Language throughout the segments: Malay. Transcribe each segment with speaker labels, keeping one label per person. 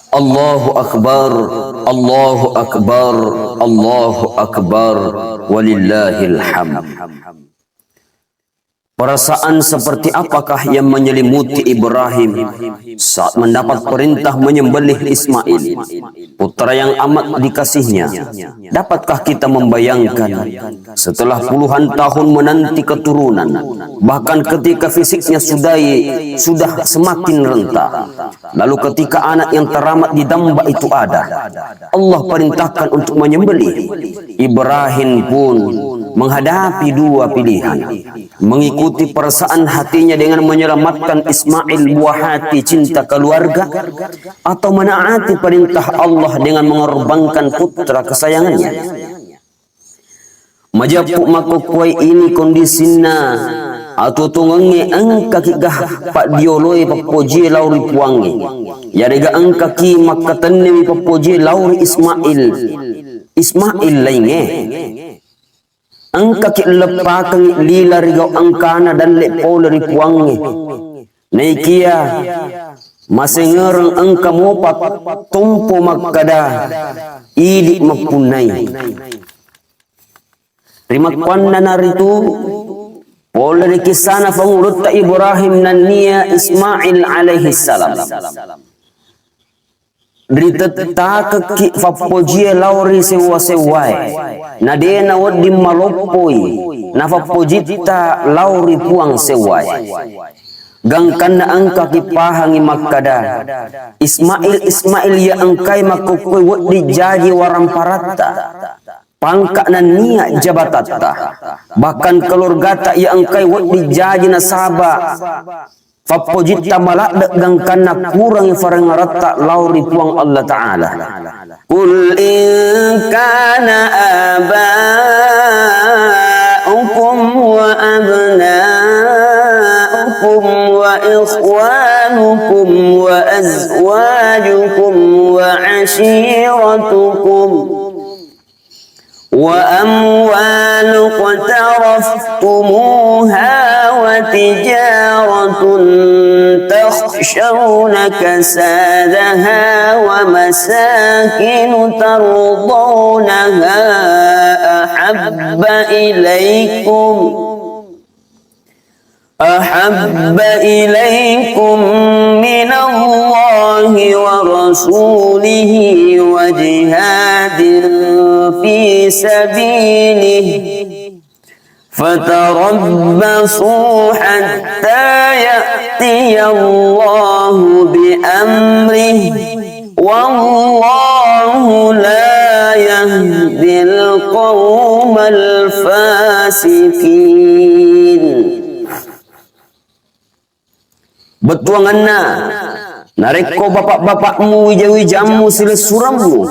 Speaker 1: Allahu Akbar, Allahu Akbar, Allahu Akbar, walillahil hamd. Perasaan seperti apakah yang menyelimuti Ibrahim saat mendapat perintah menyembelih Ismail, putra yang amat dikasihnya? Dapatkah kita membayangkan setelah puluhan tahun menanti keturunan, bahkan ketika fisiknya sudah semakin renta, lalu ketika anak yang teramat didamba itu ada, Allah perintahkan untuk menyembelih. Ibrahim pun menghadapi dua pilihan: mengikuti perasaan hatinya dengan menyelamatkan Ismail, buah hati cinta keluarga, atau menaati perintah Allah dengan mengorbankan putra kesayangannya. Majapuk makokuai ini kondisinya atau tunggangi angka kigah pak dioloi papoji lauri puangi yarega angka ki makatanni papoji lauri Ismail lainge angka ki lepakan lila rigau angkana dan lepo dari puangi naikia masih ngereng angka mopat tumpu makada ili mapunai terima kuanna naritu oleh kisana pengurut Ibrahim dan Nia Ismail alaihi salam. Dritata ke fapojie lauri sewa-sewai. Nadena wadi malopoi. Na fapojita lauri puang sewai. Gangkan na angka kipahangi makada. Ismail ya angkai makukui wadi jaji waramparata. Pangka na niya jabatata, bahkan keluarga yang angkai wadi jaji nasaba, fapojita malak gangkan na kurang farangarata lauri puang Allah Ta'ala. Kul in kana aba'ukum wa abna'ukum wa ikhwanukum wa azwajukum wa ashiratukum وأموال اقترفتموها وتجارة تخشون كسادها ومساكن ترضونها أحب إليكم من الله ورسوله وجهاد في سبيله فتربصوا حتى يأتي الله بأمره والله لا يهدي القوم الفاسقين. Betuanganna nareko bapak-bapakmu wija-wijamu sila surammu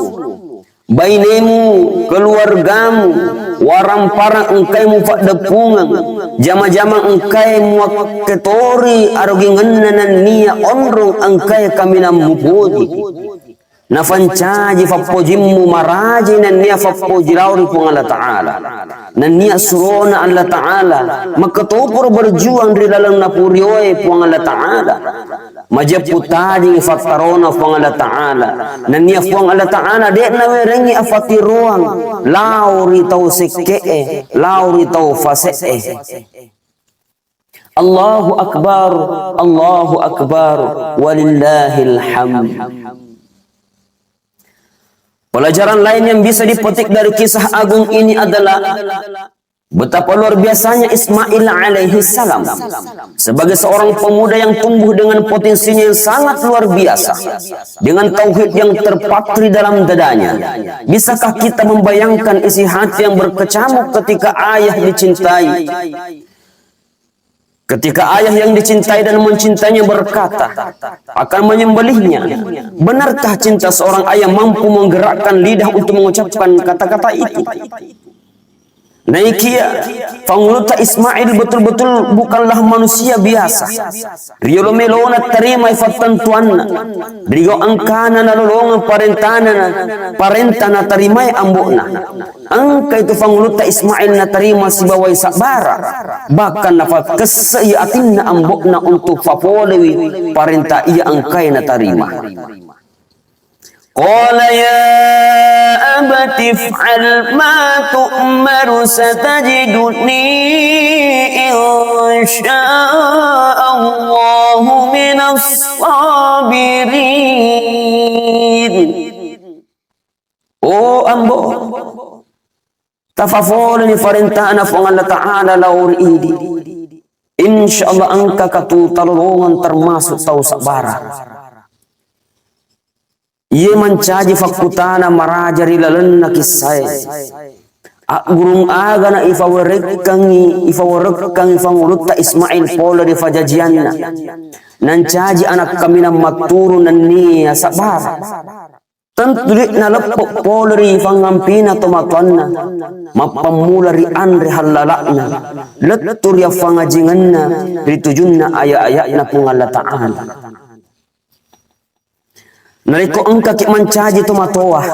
Speaker 1: bainemu keluargamu waram parang engkai mu fak depungang jama-jama engkai mu ketori arogi ngenanan niya onrong engkai kamina mupoji nafancaji fapojimmu maraji nan niya fapoji lauri pung Allah Ta'ala nan niya surona Allah Ta'ala makatopur berjuang di dalam napurioy pung Allah Ta'ala majaputaji fatarona pung Allah Ta'ala nan niya pung Allah Ta'ala dek nawerengi afati ruang lauri tau seke'e lauri tau fase'e. Allahu Akbar, Allahu Akbar, walillahil hamd. Pelajaran lain yang bisa dipetik dari kisah agung ini adalah betapa luar biasanya Ismail alaihi salam sebagai seorang pemuda yang tumbuh dengan potensinya yang sangat luar biasa, dengan tauhid yang terpatri dalam dadanya. Bisakah kita membayangkan isi hati yang berkecamuk ketika ayah dicintai? Ketika ayah yang dicintai dan mencintainya berkata akan menyembelihnya, benarkah cinta seorang ayah mampu menggerakkan lidah untuk mengucapkan kata-kata itu? Naikia, panguluta Ismail betul-betul bukanlah manusia biasa. Riolo melona terima ifatan tuanna. Rigo angkana na lolonga parentana tarimai ambokna. Angka itu panguluta Ismail na terima si bawai sabara. Bahkan nafat keseyatin na ambokna untuk fapolewi parenta ia angkai na tarima. Qala ya abati if'al ma tu'maru satajiduni insya'allahu minas sabirin. Oh ambo, tafafol ni farintana po ng Allah Ta'ala lauri idi. Insyaallah angka katutalungan termasuk tau sabara. Ia mencaji fakutana marajari lalan na kisay. Gurung aga na ifawarekang ifangurut ta Ismail Polo di fajajian na. Nancaji anak kami na magturo na niya sabara. Tentulit na lapok polri fangampina tomatuan na, mapamula ri andre halala na, letur ya fangajingan na, ritujun na aya-aya na pungal Ta'ala. Nariko angka ki mancaji tomatoa,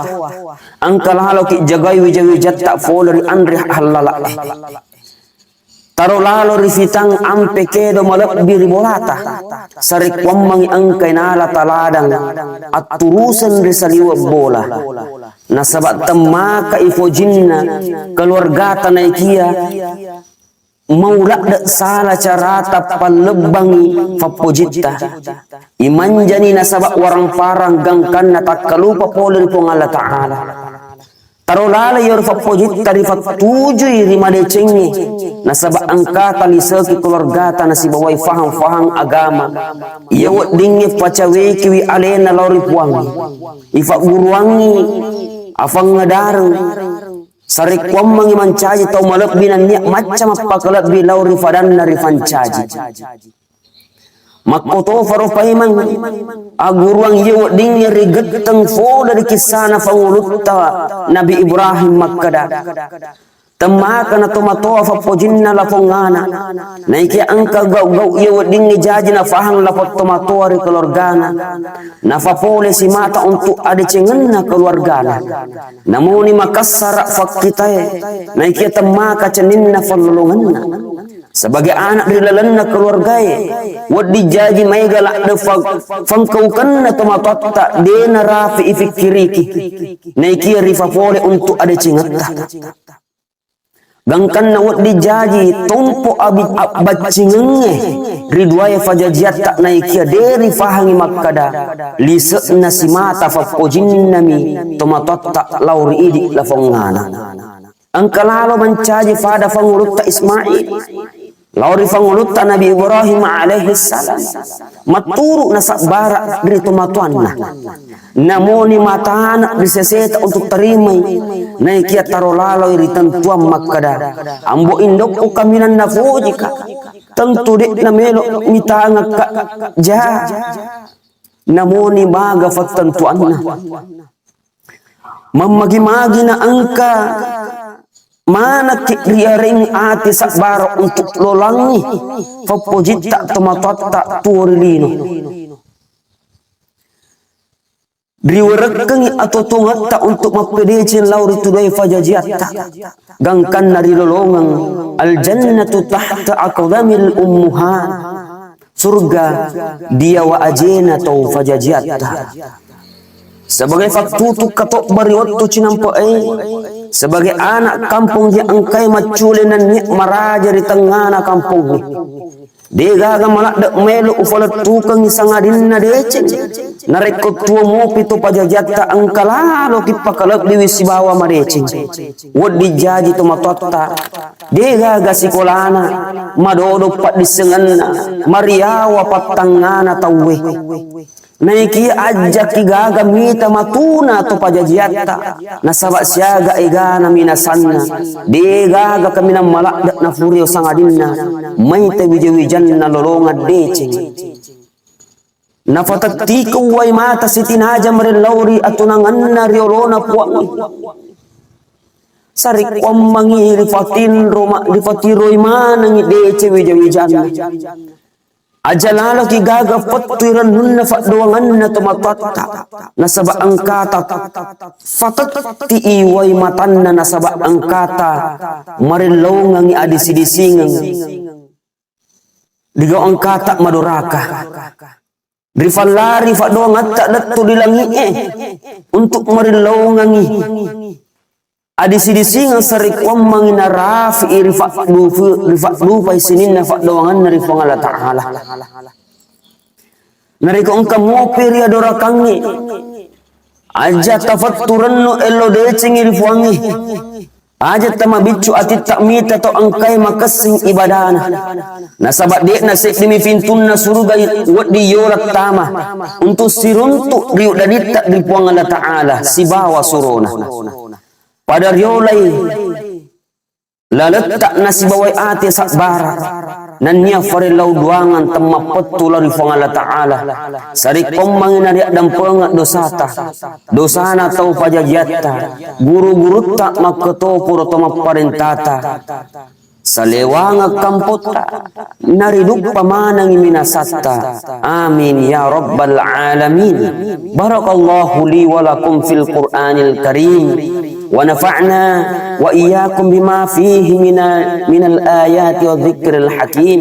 Speaker 1: angka lalo ki jagay wijat tak polri andre halala. Taro lalo rifitang ampe kedo malap biribolata. Sarik wamang angkay nala taladang at turusan risaliwa bola. Nasabat temaka ifojinna keluarga tanay kia maulak dak sala carata palebangi fapojita. Imanjani nasabat warang parang gangkan na takkalupa polen po ng Allah Ta'ala. Taro lala yor fapojit tari fatujuy rimade cengi nasaba angkata lisaki keluarga na si bawai fahang agama iya wad dingi pacaweki wi alena lauri puangi ifa guruangi afang ngadareng sarik wamang mancaji tau malap binan niya macam apakalat bi lauri fadan na rifancaji makoto faro pahiman aguruang yewa dingnya rigeteng fo dari kisana fangulutta Nabi Ibrahim makkada temaka na tomatoa fa pojinna la fongana naiki angka gau yewa dingnya jajina fahang la tomatoa ri keluargana na fa pole si mata untuk ada cengenna keluargana namuni makassara fakitae naiki temaka ceninna falulunganna sebagai anak dari lalanna keluargae wadi jaji may galak de fangkaukan na tomatotta dena rafi ifikiriki naiki rifa pole untuk ada cingata gangkan na wadi jaji tumpo abacingenge ridwaya fajajiat tak naiki deri fahangi makkada lisna simata fapojinnami tomatotta lauri idi lafongana angkalalo mencaji fada fangurutta Ismail lauri fangulutta Nabi Ibrahim alaihi salam maturu nasak barak dari tomatuanna namoni matana diseseta untuk terimai naikia tarolalo iri tentuan makkada ambo indok kaminan nafojika tentu dek namelo mitanga ja namoni maga fatentuanna mamagi-magi na angka mana riaring ati sakbaro untuk lolangi fapojita tomatotta tuorilino riwerekengi atau tungatta untuk mapedecin lauri tudai fajajiatta gangkan nari lolongang aljannatu tahta aqdamil ummuhan surga dia wa ajena tau fajajiatta sebagai faktutu katok bariwat tu cinampo sebagai anak kampung yang angkai maculinan ni maraja di tengah kampung ni dega malak dak melu ufalat tukang sangadin na deceng narekot tuo mo pito pajajata angkala lo kipakalak di wisibawa madeceng wadi jaji tomatotta dega gasikolana madodo pat disenganna mariawa patangana tauwe naiki ajak kigaga mita matuna to pajajiata nasaba siaga igana minasanna degaga kamina malak na furio sangadinna maita wijanna lolonga deceng nafataktiku way mata sitinaja maril lauri atunanganna riolona puangi sarik wamangi rifatin roma rifatiroi mana ngi dece wijanna ajalala ki gaga fattiran nunna fadwangan na tomatotta nasaba angkata fatati iway matanna nasaba angkata marilongang adisidisingang digaw angkata maduraka Rifalari fa doang atta dattu dilangi untuk marilawngangi. Adi sidisingan sarikwam mangina rafi rifa lupa isinin fa doangan nari Allah Ta'ala. Nariko engka mopi ria dorakangi. Aja tafatturan no elo decing rifuangi. Aja tama bicu ati takmita to angkai makasing ibadana. Nasabat dek nasik demi fintun na suruga wat di yorak tama. Untuk siruntuk riu dadita di puang Allah Ta'ala si bawa surona. Pada riolai laletak nasi bawai ati sakbara. Nanya farilau duangan tempat petulah di puang Allah Ta'ala. Sari komangin adik dan pengat dosata. Dosana tau pajajata. Guru-guru tak maketopur atau maparintata. Salewanga kampota. Nariduk pamanang minasata. Amin ya rabbal alamin. Barakallahu li walakum fil Qur'anil Karim. Wa nafa'na wa iyyakum bima fihi minal ayati wa dzikril hakim.